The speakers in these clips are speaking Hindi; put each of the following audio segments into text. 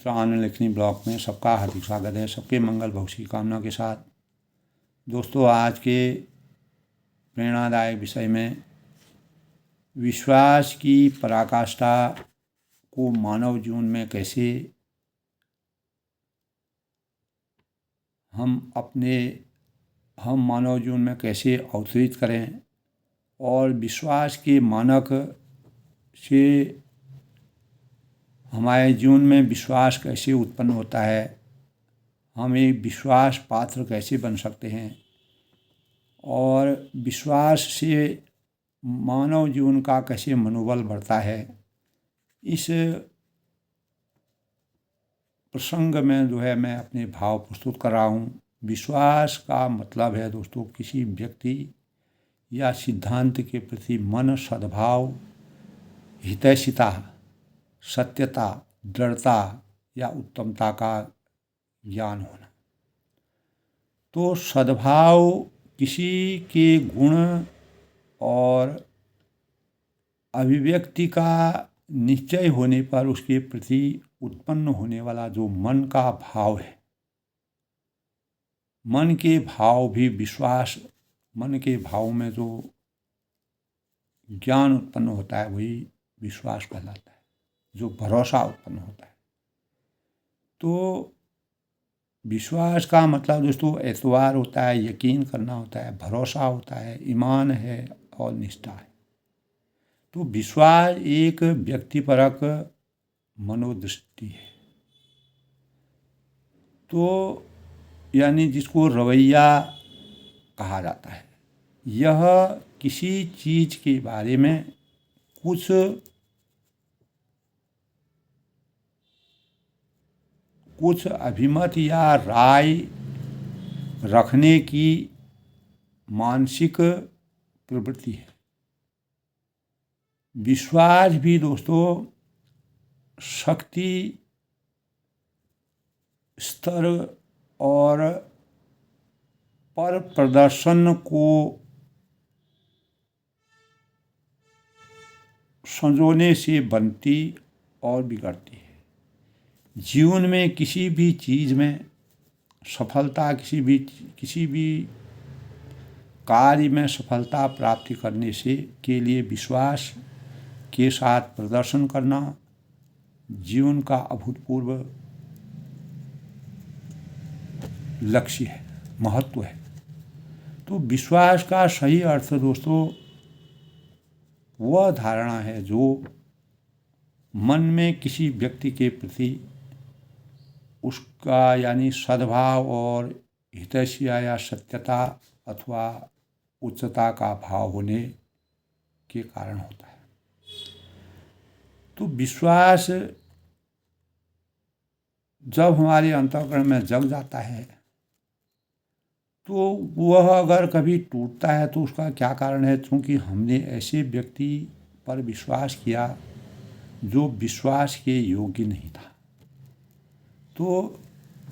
त्राण लेखनी ब्लॉग में सबका हार्दिक स्वागत है। सबके मंगल भविष्य की कामना के साथ दोस्तों, आज के प्रेरणादायक विषय में विश्वास की पराकाष्ठा को मानव जीवन में कैसे हम मानव जीवन में कैसे अवतरित करें और विश्वास के मानक से हमारे जीवन में विश्वास कैसे उत्पन्न होता है, हम एक विश्वास पात्र कैसे बन सकते हैं और विश्वास से मानव जीवन का कैसे मनोबल बढ़ता है। इस प्रसंग में मैं अपने भाव प्रस्तुत कर रहा हूँ। विश्वास का मतलब है दोस्तों, किसी व्यक्ति या सिद्धांत के प्रति मन, सद्भाव, हितैषिता, सत्यता, दृढ़ता या उत्तमता का ज्ञान होना। तो सद्भाव किसी के गुण और अभिव्यक्ति का निश्चय होने पर उसके प्रति उत्पन्न होने वाला जो मन का भाव है, मन के भाव भी विश्वास, मन के भाव में जो ज्ञान उत्पन्न होता है वही विश्वास कहलाता है, जो भरोसा उत्पन्न होता है। तो विश्वास का मतलब दोस्तों एतबार होता है, यकीन करना होता है, भरोसा होता है, ईमान है और निष्ठा है। तो विश्वास एक व्यक्तिपरक मनोदृष्टि है, तो यानी जिसको रवैया कहा जाता है। यह किसी चीज के बारे में कुछ अभिमत या राय रखने की मानसिक प्रवृत्ति है। विश्वास भी दोस्तों शक्ति स्तर और पर प्रदर्शन को संजोने से बनती और बिगड़ती है। जीवन में किसी भी चीज़ में सफलता, किसी भी कार्य में सफलता प्राप्ति करने के लिए विश्वास के साथ प्रदर्शन करना जीवन का अभूतपूर्व लक्ष्य है, महत्व है। तो विश्वास का सही अर्थ दोस्तों वह धारणा है जो मन में किसी व्यक्ति के प्रति उसका यानी सद्भाव और हितैषिता या सत्यता अथवा उच्चता का भाव होने के कारण होता है। तो विश्वास जब हमारे अंतःकरण में जग जाता है तो वह अगर कभी टूटता है तो उसका क्या कारण है? क्योंकि हमने ऐसे व्यक्ति पर विश्वास किया जो विश्वास के योग्य नहीं था। तो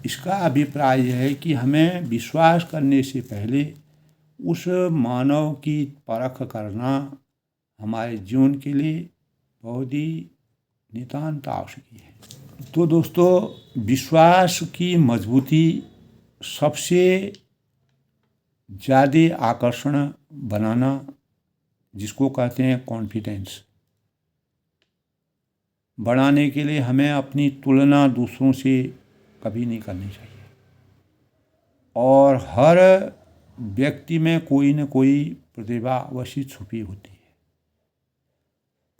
इसका अभिप्राय यह है कि हमें विश्वास करने से पहले उस मानव की परख करना हमारे जीवन के लिए बहुत ही नितांत आवश्यक है। तो दोस्तों, विश्वास की मजबूती सबसे ज़्यादा आकर्षण बनाना, जिसको कहते हैं कॉन्फिडेंस, बढ़ाने के लिए हमें अपनी तुलना दूसरों से कभी नहीं करनी चाहिए। और हर व्यक्ति में कोई न कोई प्रतिभा अवश्य छुपी होती है।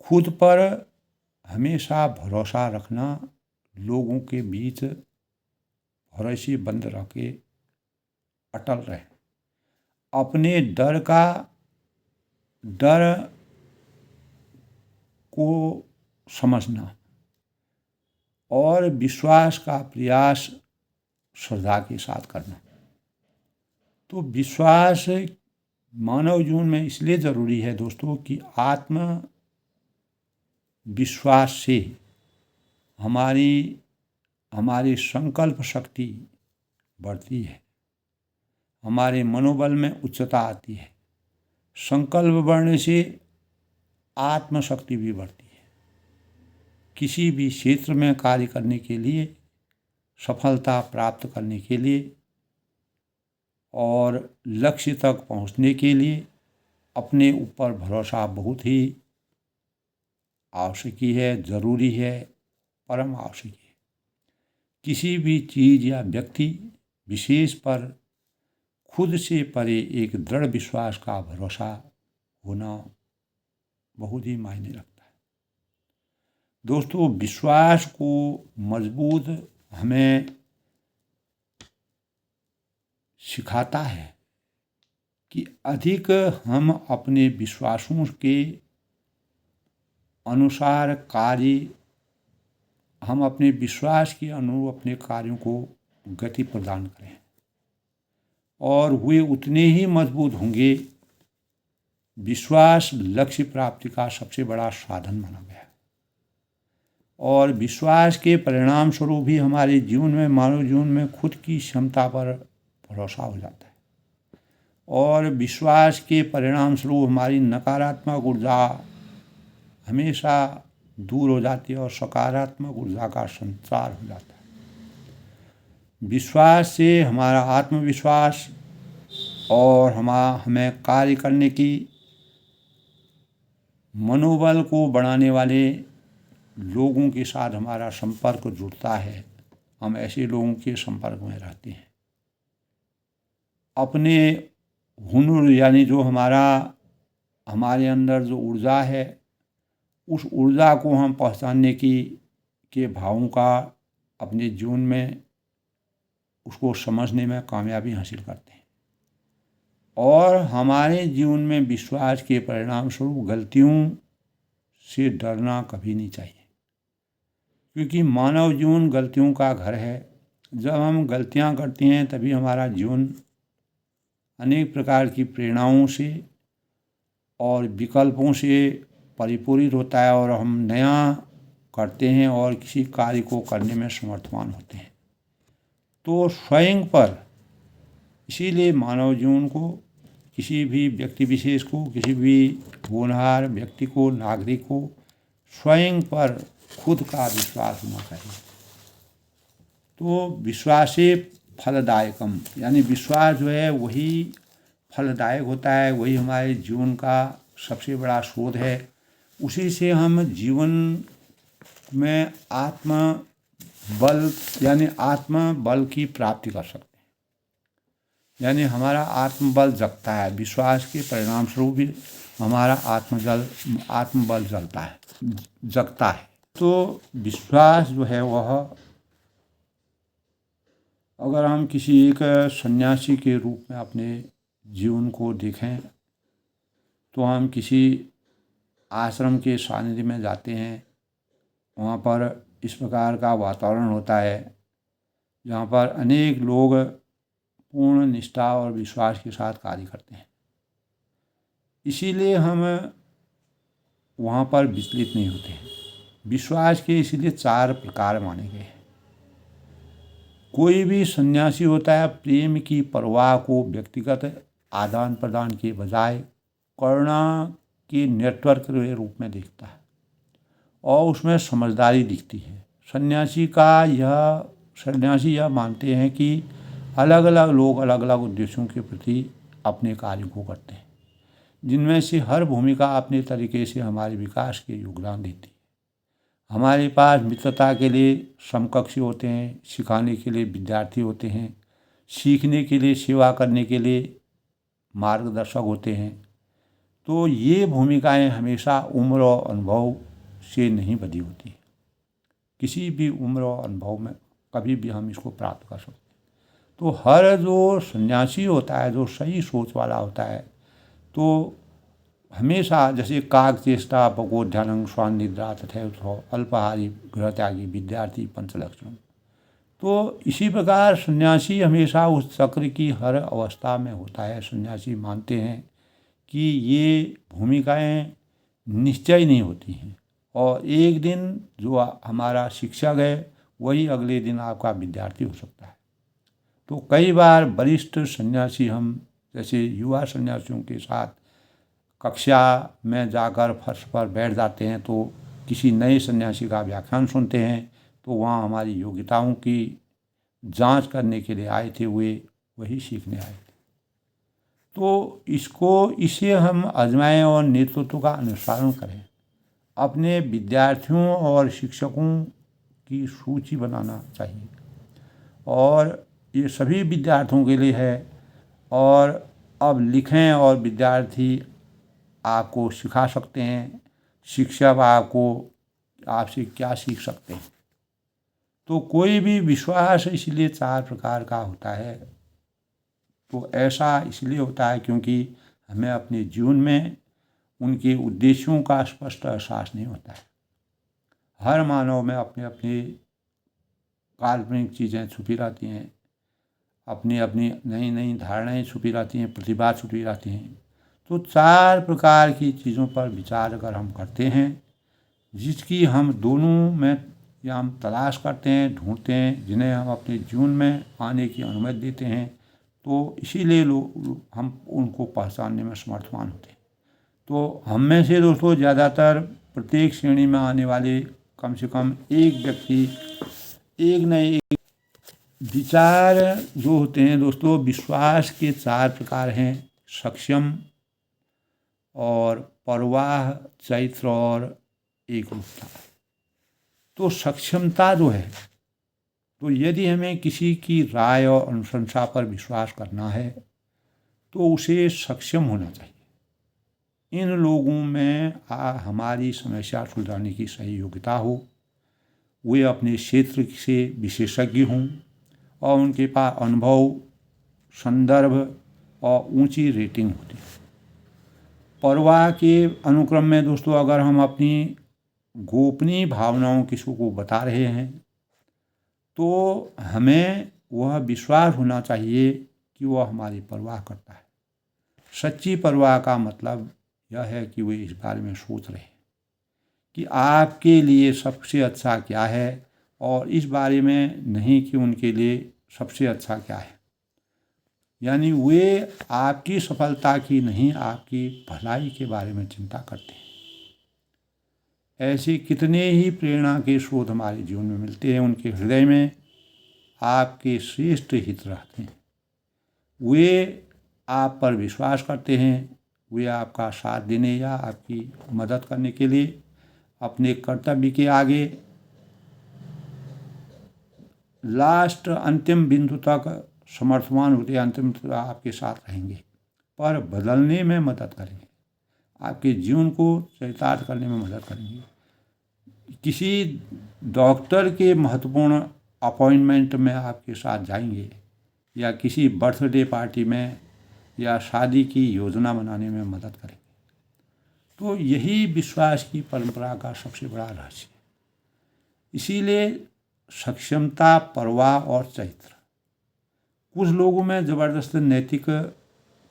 खुद पर हमेशा भरोसा रखना, लोगों के बीच भरोसे बंद रह के अटल रहे, अपने डर को समझना और विश्वास का प्रयास श्रद्धा के साथ करना। तो विश्वास मानव जीवन में इसलिए ज़रूरी है दोस्तों कि आत्म विश्वास से हमारी संकल्प शक्ति बढ़ती है, हमारे मनोबल में उच्चता आती है। संकल्प बढ़ने से आत्मशक्ति भी बढ़ती है। किसी भी क्षेत्र में कार्य करने के लिए सफलता प्राप्त करने के लिए और लक्ष्य तक पहुंचने के लिए अपने ऊपर भरोसा बहुत ही आवश्यक है, ज़रूरी है, परम आवश्यक है। किसी भी चीज़ या व्यक्ति विशेष पर खुद से परे एक दृढ़ विश्वास का भरोसा होना बहुत ही मायने रखता है। दोस्तों, विश्वास को मजबूत हमें सिखाता है कि अधिक हम अपने विश्वासों के अनुसार कार्य हम अपने विश्वास के अनुरूप अपने कार्यों को गति प्रदान करें और वे उतने ही मजबूत होंगे। विश्वास लक्ष्य प्राप्ति का सबसे बड़ा साधन माना गया है और विश्वास के परिणाम स्वरूप ही हमारे जीवन में, मानव जीवन में खुद की क्षमता पर भरोसा हो जाता है और विश्वास के परिणाम स्वरूप हमारी नकारात्मक ऊर्जा हमेशा दूर हो जाती है और सकारात्मक ऊर्जा का संचार हो जाता है। विश्वास से हमारा आत्मविश्वास और हमें कार्य करने की मनोबल को बढ़ाने वाले लोगों के साथ हमारा संपर्क जुड़ता है। हम ऐसे लोगों के संपर्क में रहते हैं। अपने हुनर यानी जो हमारे अंदर जो ऊर्जा है, उस ऊर्जा को हम पहचानने के भावों का अपने जीवन में उसको समझने में कामयाबी हासिल करते हैं और हमारे जीवन में विश्वास के परिणाम स्वरूप गलतियों से डरना कभी नहीं चाहिए, क्योंकि मानव जीवन गलतियों का घर है। जब हम गलतियां करते हैं तभी हमारा जीवन अनेक प्रकार की प्रेरणाओं से और विकल्पों से परिपूरित होता है और हम नया करते हैं और किसी कार्य को करने में समर्थवान होते हैं। तो स्वयं पर इसीलिए मानव जीवन को, किसी भी व्यक्ति विशेष को, किसी भी होनहार व्यक्ति को, नागरिक को स्वयं पर खुद का विश्वास होना चाहिए। तो विश्वासे फलदायकम, यानी विश्वास जो है वही फलदायक होता है, वही हमारे जीवन का सबसे बड़ा स्रोत है। उसी से हम जीवन में आत्मबल की प्राप्ति कर सकते हैं। यानी हमारा आत्मबल जगता है। विश्वास के परिणाम स्वरूप भी हमारा आत्मबल जगता है। तो विश्वास जो है वह, अगर हम किसी एक सन्यासी के रूप में अपने जीवन को देखें तो हम किसी आश्रम के सानिध्य में जाते हैं, वहाँ पर इस प्रकार का वातावरण होता है जहाँ पर अनेक लोग पूर्ण निष्ठा और विश्वास के साथ कार्य करते हैं। इसीलिए हम वहाँ पर विचलित नहीं होते हैं। विश्वास के इसीलिए 4 प्रकार माने गए हैं। कोई भी सन्यासी होता है प्रेम की परवाह को व्यक्तिगत आदान प्रदान के बजाय करुणा के नेटवर्क के रूप में देखता है और उसमें समझदारी दिखती है। सन्यासी यह मानते हैं कि अलग अलग लोग अलग अलग उद्देश्यों के प्रति अपने कार्य को करते हैं, जिनमें से हर भूमिका अपने तरीके से हमारे विकास के योगदान देती है। हमारे पास मित्रता के लिए समकक्षी होते हैं, सिखाने के लिए विद्यार्थी होते हैं, सीखने के लिए, सेवा करने के लिए मार्गदर्शक होते हैं। तो ये भूमिकाएं हमेशा उम्र और अनुभव से नहीं बधी होती हैं। किसी भी उम्र और अनुभव में कभी भी हम इसको प्राप्त कर सकते हैं। तो हर जो सन्यासी होता है, जो सही सोच वाला होता है, तो हमेशा जैसे काग चेष्टा बकोध्यानं स्वान निद्रा तथैव अल्पाहारी गृहत्यागी विद्यार्थी पंचलक्षण। तो इसी प्रकार सन्यासी हमेशा उस चक्र की हर अवस्था में होता है। सन्यासी मानते हैं कि ये भूमिकाएं निश्चय नहीं होती हैं और एक दिन जो हमारा शिक्षक है वही अगले दिन आपका विद्यार्थी हो सकता है। तो कई बार वरिष्ठ सन्यासी, हम जैसे युवा सन्यासियों के साथ कक्षा में जाकर फर्श पर बैठ जाते हैं तो किसी नए सन्यासी का व्याख्यान सुनते हैं, तो वहाँ हमारी योग्यताओं की जांच करने के लिए आए थे, वे वही सीखने आए थे। तो इसे हम आजमाएं और नेतृत्व का अनुसरण करें। अपने विद्यार्थियों और शिक्षकों की सूची बनाना चाहिए, और ये सभी विद्यार्थियों के लिए है। और अब लिखें और विद्यार्थी आपको सिखा सकते हैं, शिक्षक आपसे क्या सीख सकते हैं। तो कोई भी विश्वास इसलिए 4 प्रकार का होता है। तो ऐसा इसलिए होता है क्योंकि हमें अपने जीवन में उनके उद्देश्यों का स्पष्ट एहसास नहीं होता है। हर मानव में अपने अपने काल्पनिक चीज़ें छुपी रहती हैं, अपनी अपनी नई नई धारणाएं छुपी रहती हैं, प्रतिभा छुपी रहती हैं। तो 4 प्रकार की चीज़ों पर विचार अगर हम करते हैं, जिसकी हम दोनों में या हम तलाश करते हैं, ढूंढते हैं, जिन्हें हम अपने जीवन में आने की अनुमति देते हैं, तो इसीलिए हम उनको पहचानने में समर्थवान होते हैं। तो हम में से दोस्तों ज़्यादातर प्रत्येक श्रेणी में आने वाले कम से कम एक व्यक्ति एक न एक विचार जो होते हैं दोस्तों, विश्वास के 4 प्रकार हैं: सक्षम और परवाह, चैत्र और एकरूपता। तो सक्षमता जो है, तो यदि हमें किसी की राय और अनुशंसा पर विश्वास करना है तो उसे सक्षम होना चाहिए। इन लोगों में हमारी समस्या सुलझाने की सही योग्यता हो, वे अपने क्षेत्र से विशेषज्ञ हों और उनके पास अनुभव, संदर्भ और ऊंची रेटिंग होती है। परवाह के अनुक्रम में दोस्तों, अगर हम अपनी गोपनीय भावनाओं किसी को बता रहे हैं तो हमें वह विश्वास होना चाहिए कि वह हमारी परवाह करता है। सच्ची परवाह का मतलब यह है कि वे इस बारे में सोच रहे हैं कि आपके लिए सबसे अच्छा क्या है, और इस बारे में नहीं कि उनके लिए सबसे अच्छा क्या है। यानी वे आपकी सफलता की नहीं, आपकी भलाई के बारे में चिंता करते हैं। ऐसे कितने ही प्रेरणा के स्रोत हमारे जीवन में मिलते हैं। उनके हृदय में आपके श्रेष्ठ हित रहते हैं। वे आप पर विश्वास करते हैं। वे आपका साथ देने या आपकी मदद करने के लिए अपने कर्तव्य के आगे लास्ट अंतिम बिंदु तक समर्थवान होते, अंतिम तक आपके साथ रहेंगे, पर बदलने में मदद करेंगे, आपके जीवन को चरितार्थ करने में मदद करेंगे। किसी डॉक्टर के महत्वपूर्ण अपॉइंटमेंट में आपके साथ जाएंगे, या किसी बर्थडे पार्टी में या शादी की योजना बनाने में मदद करेंगे। तो यही विश्वास की परंपरा का सबसे बड़ा रहस्य है। इसीलिए सक्षमता, परवाह और चरित्र कुछ लोगों में जबरदस्त नैतिक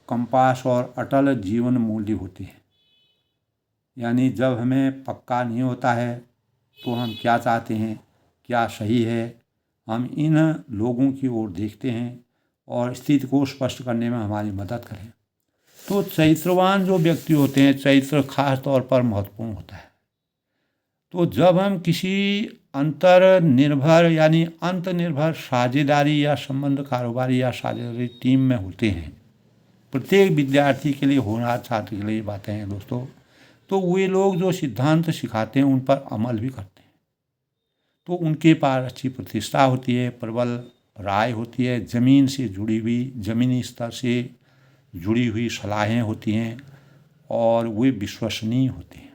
कंपास और अटल जीवन मूल्य होते हैं। यानी जब हमें पक्का नहीं होता है तो हम क्या चाहते हैं, क्या सही है, हम इन लोगों की ओर देखते हैं और स्थिति को स्पष्ट करने में हमारी मदद करें। तो चरित्रवान जो व्यक्ति होते हैं, चरित्र खास तौर पर महत्वपूर्ण होता है। तो जब हम किसी अंतर्निर्भर साझेदारी या संबंध, कारोबारी या साझेदारी टीम में होते हैं, प्रत्येक विद्यार्थी के लिए, होनहार छात्र के लिए ये बातें हैं दोस्तों। तो वे लोग जो सिद्धांत सिखाते हैं उन पर अमल भी करते हैं। तो उनके पास अच्छी प्रतिष्ठा होती है, प्रबल राय होती है, ज़मीन से जुड़ी हुई, ज़मीनी स्तर से जुड़ी हुई सलाहें होती हैं, और वे विश्वसनीय होते हैं।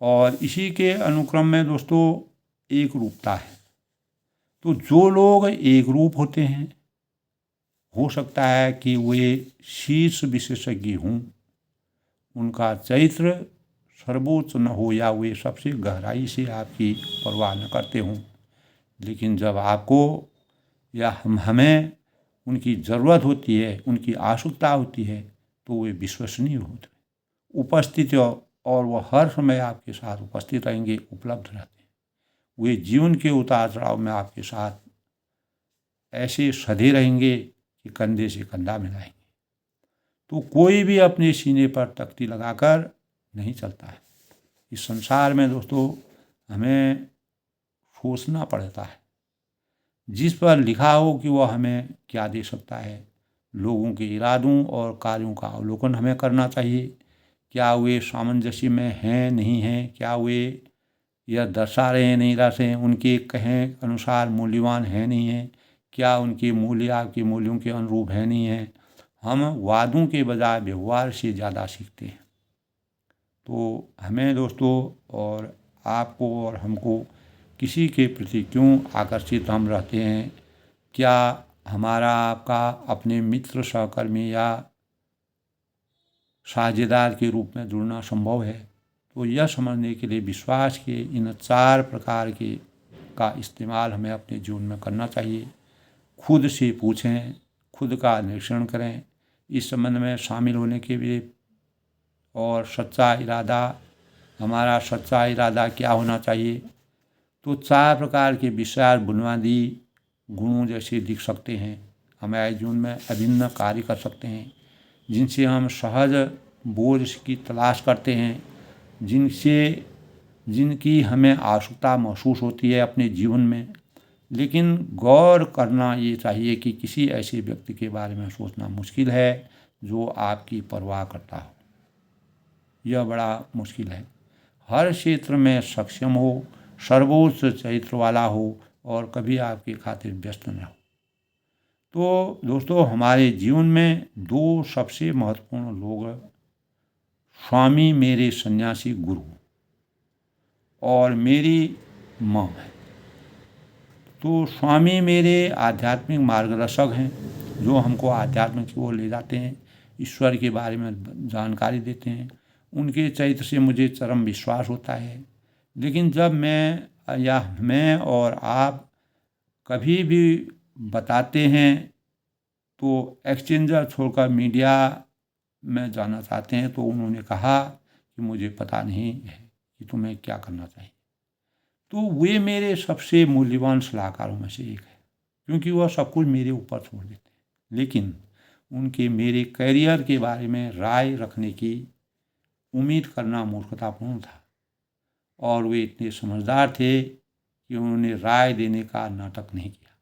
और इसी के अनुक्रम में दोस्तों एक रूपता है। तो जो लोग एक रूप होते हैं, हो सकता है कि वे शीर्ष विशेषज्ञ हों, उनका चरित्र सर्वोच्च न हो, या वे सबसे गहराई से आपकी परवाह न करते हों, लेकिन जब आपको या हमें उनकी ज़रूरत होती है, उनकी आवश्यकता होती है, तो वे विश्वसनीय होते हैं, उपस्थित, और वह हर समय आपके साथ उपस्थित रहेंगे, उपलब्ध रहते हैं। वे जीवन के उतार चढ़ाव में आपके साथ ऐसे सधे रहेंगे कि कंधे से कंधा मिलाएंगे। तो कोई भी अपने सीने पर तख्ती लगाकर नहीं चलता है। इस संसार में दोस्तों हमें सोचना पड़ता है। जिस पर लिखा हो कि वह हमें क्या दे सकता है। लोगों के इरादों और कार्यों का अवलोकन हमें करना चाहिए। क्या वे सामंजस्य में हैं नहीं हैं, क्या वे यह दर्शा रहे हैं नहीं दर्शा रहे हैं, उनके कहें अनुसार मूल्यवान है नहीं है, क्या उनके मूल्य आपके मूल्यों के अनुरूप है नहीं है। हम वादों के बजाय व्यवहार से ज़्यादा सीखते हैं। तो हमें दोस्तों और आपको और हमको किसी के प्रति क्यों आकर्षित हम रहते हैं, क्या हमारा आपका अपने मित्र सहकर्मी या साझेदार के रूप में जुड़ना संभव है। तो यह समझने के लिए विश्वास के इन 4 प्रकार के का इस्तेमाल हमें अपने जीवन में करना चाहिए। खुद से पूछें, खुद का निरीक्षण करें, इस संबंध में शामिल होने के लिए और सच्चा इरादा, हमारा सच्चा इरादा क्या होना चाहिए। तो 4 प्रकार के विचार बुनियादी गुणों जैसे दिख सकते हैं, हमारे जीवन में अभिन्न कार्य कर सकते हैं, जिनसे हम सहज बोझ की तलाश करते हैं, जिनकी हमें आवश्यकता महसूस होती है अपने जीवन में। लेकिन गौर करना ये चाहिए कि किसी ऐसे व्यक्ति के बारे में सोचना मुश्किल है जो आपकी परवाह करता हो। यह बड़ा मुश्किल है। हर क्षेत्र में सक्षम हो, सर्वोच्च चरित्र वाला हो और कभी आपकी खातिर व्यस्त न हो। तो दोस्तों, हमारे जीवन में 2 सबसे महत्वपूर्ण लोग स्वामी मेरे सन्यासी गुरु और मेरी माँ है। तो स्वामी मेरे आध्यात्मिक मार्गदर्शक हैं, जो हमको आध्यात्म की ओर ले जाते हैं, ईश्वर के बारे में जानकारी देते हैं। उनके चरित्र से मुझे चरम विश्वास होता है। लेकिन जब मैं और आप कभी भी बताते हैं तो एक्सचेंजर छोड़कर मीडिया में जाना चाहते हैं, तो उन्होंने कहा कि मुझे पता नहीं है कि तुम्हें क्या करना चाहिए। तो वे मेरे सबसे मूल्यवान सलाहकारों में से एक है, क्योंकि वह सब कुछ मेरे ऊपर छोड़ देते हैं। लेकिन उनके मेरे करियर के बारे में राय रखने की उम्मीद करना मूर्खतापूर्ण था, और वे इतने समझदार थे कि उन्होंने राय देने का नाटक नहीं किया।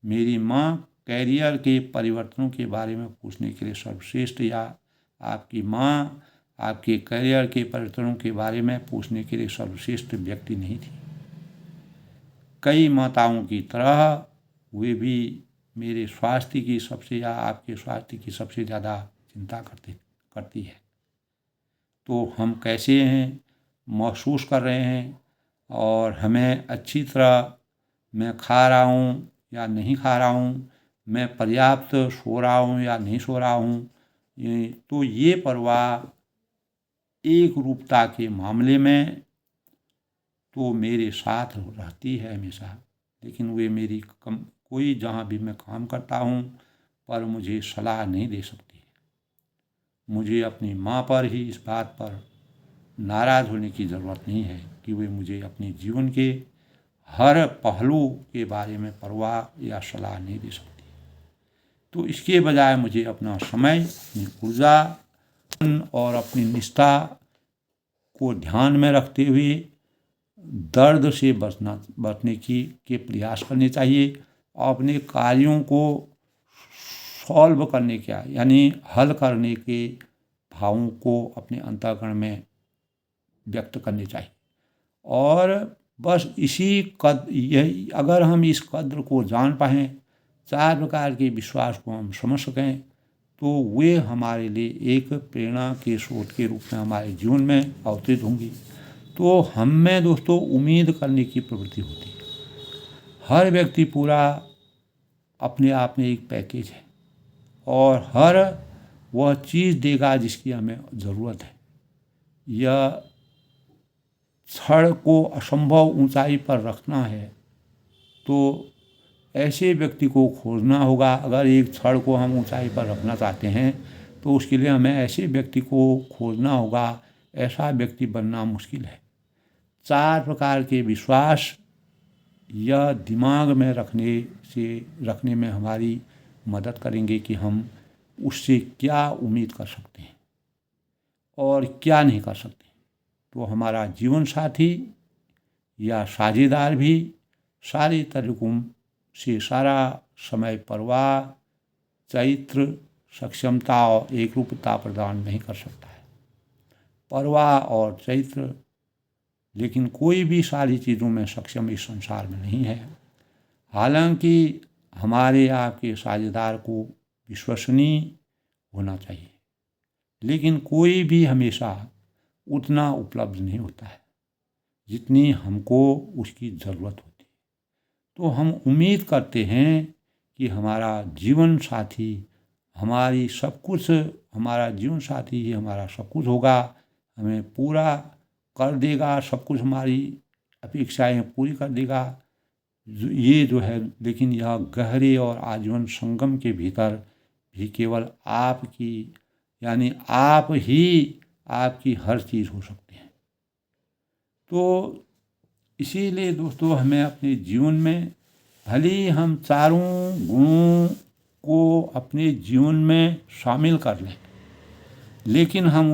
मेरी माँ कैरियर के परिवर्तनों के बारे में पूछने के लिए सर्वश्रेष्ठ, या आपकी माँ आपके कैरियर के परिवर्तनों के बारे में पूछने के लिए सर्वश्रेष्ठ व्यक्ति नहीं थी। कई माताओं की तरह वे भी मेरे स्वास्थ्य की सबसे या आपके स्वास्थ्य की सबसे ज़्यादा चिंता करती है। तो हम कैसे हैं, महसूस कर रहे हैं, और हमें अच्छी तरह मैं खा रहा हूँ या नहीं खा रहा हूँ, मैं पर्याप्त सो रहा हूँ या नहीं सो रहा हूँ। तो ये परवाह एक रूपता के मामले में तो मेरे साथ रहती है हमेशा। लेकिन वे मेरी कोई जहाँ भी मैं काम करता हूँ पर मुझे सलाह नहीं दे सकती। मुझे अपनी माँ पर ही इस बात पर नाराज़ होने की ज़रूरत नहीं है कि वे मुझे अपने जीवन के हर पहलू के बारे में परवाह या सलाह नहीं दे सकती। तो इसके बजाय मुझे अपना समय, अपनी ऊर्जा और अपनी निष्ठा को ध्यान में रखते हुए दर्द से बचने के प्रयास करने चाहिए, और अपने कार्यों को सॉल्व करने का यानी हल करने के भावों को अपने अंतःकरण में व्यक्त करने चाहिए। और बस यही अगर हम इस कद्र को जान पाएँ, 4 प्रकार के विश्वास को हम समझ सकें, तो वे हमारे लिए एक प्रेरणा के स्रोत के रूप में हमारे जीवन में अवतरित होंगी। तो हम में दोस्तों उम्मीद करने की प्रवृत्ति होती है। हर व्यक्ति पूरा अपने आप में एक पैकेज है, और हर वह चीज़ देगा जिसकी हमें ज़रूरत है। यह क्षण को असंभव ऊंचाई पर रखना है, तो ऐसे व्यक्ति को खोजना होगा। अगर एक क्षण को हम ऊंचाई पर रखना चाहते हैं तो उसके लिए हमें ऐसे व्यक्ति को खोजना होगा। ऐसा व्यक्ति बनना मुश्किल है। 4 प्रकार के विश्वास यह दिमाग में रखने में हमारी मदद करेंगे कि हम उससे क्या उम्मीद कर सकते हैं और क्या नहीं कर सकते। तो हमारा जीवन साथी या साझेदार भी सारे तरीकों से सारा समय परवाह, चैत्र, सक्षमता और एकरूपता प्रदान नहीं कर सकता है। परवाह और चैत्र लेकिन कोई भी सारी चीज़ों में सक्षम इस संसार में नहीं है। हालांकि हमारे आपके साझेदार को विश्वसनीय होना चाहिए, लेकिन कोई भी हमेशा उतना उपलब्ध नहीं होता है जितनी हमको उसकी ज़रूरत होती है। तो हम उम्मीद करते हैं कि हमारा जीवन साथी हमारी सब कुछ, हमारा जीवन साथी ही हमारा सब कुछ होगा, हमें पूरा कर देगा, सब कुछ हमारी अपेक्षाएं पूरी कर देगा। ये जो है, लेकिन यह गहरे और आजीवन संगम के भीतर भी केवल आपकी, यानी आप ही आपकी हर चीज़ हो सकते हैं। तो इसीलिए दोस्तों हमें अपने जीवन में भले ही हम चारों गुणों को अपने जीवन में शामिल कर लें, लेकिन हम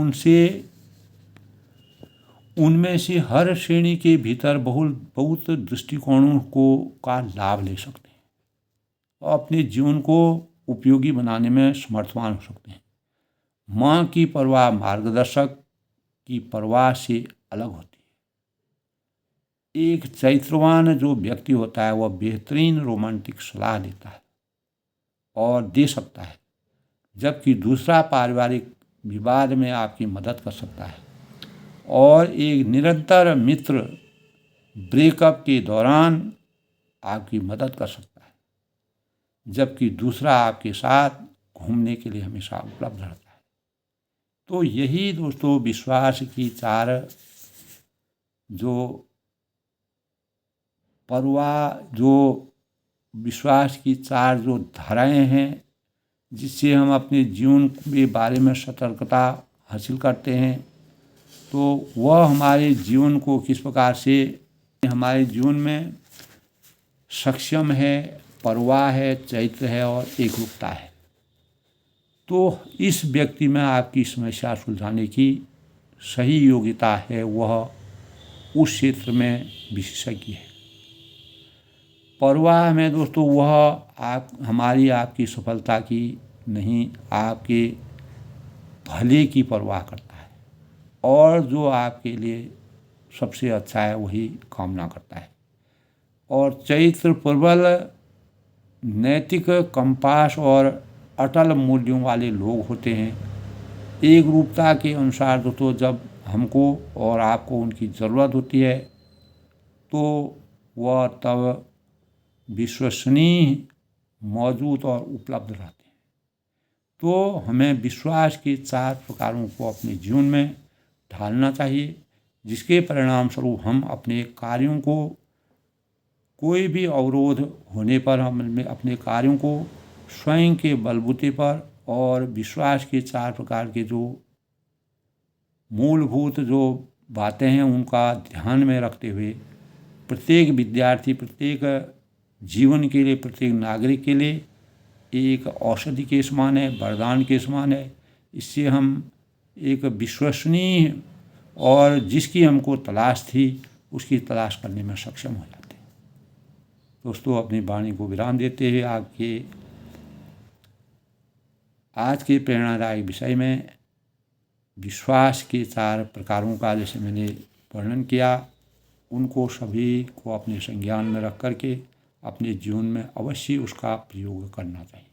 उनमें से हर श्रेणी के भीतर बहुत दृष्टिकोणों का लाभ ले सकते हैं और अपने जीवन को उपयोगी बनाने में समर्थवान हो सकते हैं। माँ की परवाह मार्गदर्शक की परवाह से अलग होती है। एक चैत्रवान जो व्यक्ति होता है वह बेहतरीन रोमांटिक सलाह देता है और दे सकता है, जबकि दूसरा पारिवारिक विवाद में आपकी मदद कर सकता है और एक निरंतर मित्र ब्रेकअप के दौरान आपकी मदद कर सकता है, जबकि दूसरा आपके साथ घूमने के लिए हमेशा उपलब्ध रहता है। तो यही दोस्तों विश्वास की चार जो विश्वास की चार जो धाराएं हैं, जिससे हम अपने जीवन के बारे में सतर्कता हासिल करते हैं, तो वह हमारे जीवन को किस प्रकार से हमारे जीवन में सक्षम है, परवाह है, चैत्र है और एकरूपता है। तो इस व्यक्ति में आपकी समस्या सुलझाने की सही योग्यता है, वह उस क्षेत्र में विशेषज्ञ है। परवाह में दोस्तों वह हमारी आपकी सफलता की नहीं, आपके भले की परवाह करता है और जो आपके लिए सबसे अच्छा है वही कामना करता है। और चैत्र प्रबल नैतिक कंपास और अटल मूल्यों वाले लोग होते हैं। एक रूपता के अनुसार दोस्तों जब हमको और आपको उनकी ज़रूरत होती है तो वह तब विश्वसनीय, मौजूद और उपलब्ध रहते हैं। तो हमें विश्वास के चार प्रकारों को अपने जीवन में ढालना चाहिए, जिसके परिणाम स्वरूप हम अपने कार्यों को, कोई भी अवरोध होने पर हम अपने कार्यों को स्वयं के बलबूते पर और विश्वास के चार प्रकार के जो मूलभूत जो बातें हैं उनका ध्यान में रखते हुए प्रत्येक विद्यार्थी, प्रत्येक जीवन के लिए, प्रत्येक नागरिक के लिए एक औषधि के समान है, वरदान के समान है। इससे हम एक विश्वसनीय और जिसकी हमको तलाश थी उसकी तलाश करने में सक्षम हो जाते हैं। दोस्तों अपनी वाणी को विराम देते हुए आज के प्रेरणादायक विषय में विश्वास के चार प्रकारों का जैसे मैंने वर्णन किया, उनको सभी को अपने संज्ञान में रख करके अपने जीवन में अवश्य उसका प्रयोग करना चाहिए।